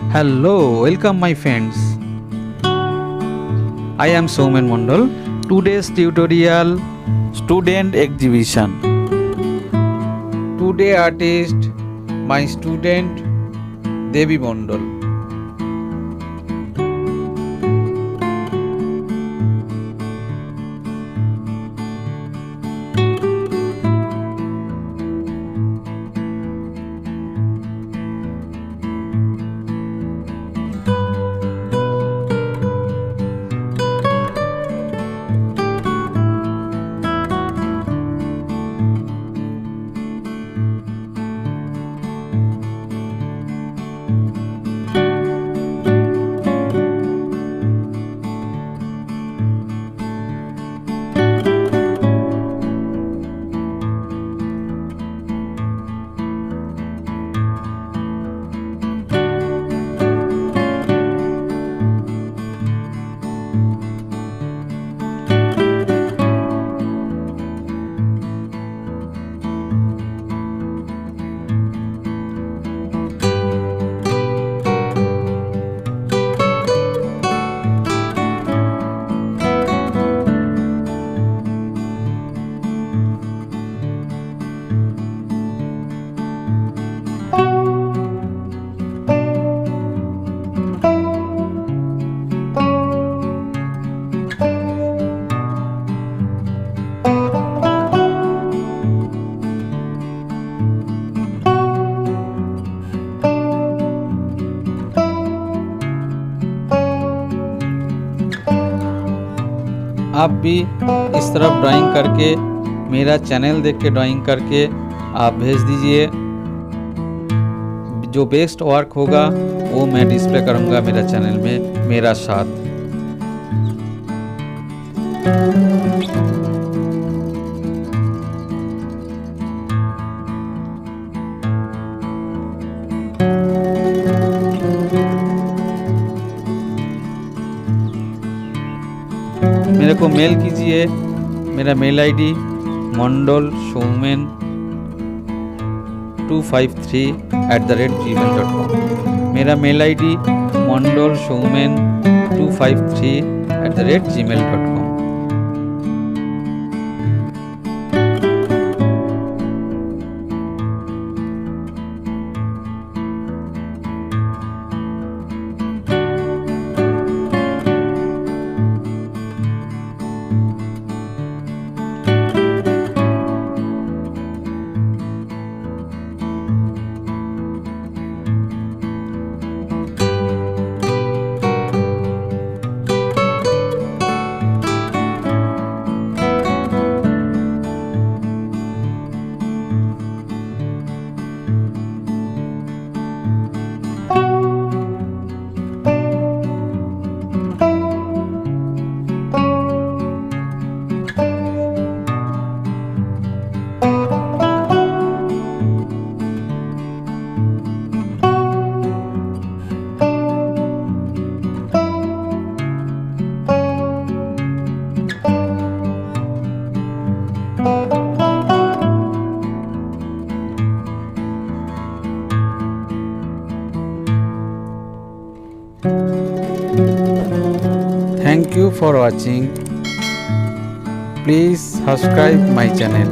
Hello, welcome my friends. I am Soumen Mondal. Today's tutorial student exhibition. Today artist my student DEBI Mondal. आप भी इस तरफ drawing करके मेरा channel देख के ड्राइंग करके आप भेज दीजिए। जो बेस्ट वर्क होगा वो मैं डिस्प्ले करूँगा मेरा चैनल में मेरा साथ। मेरे को मेल कीजिए। मेरा मेल आईडी mondal253@gmail.com। मेरा mail ID mondal253@gmail.com। Thank you for watching. Please subscribe my channel.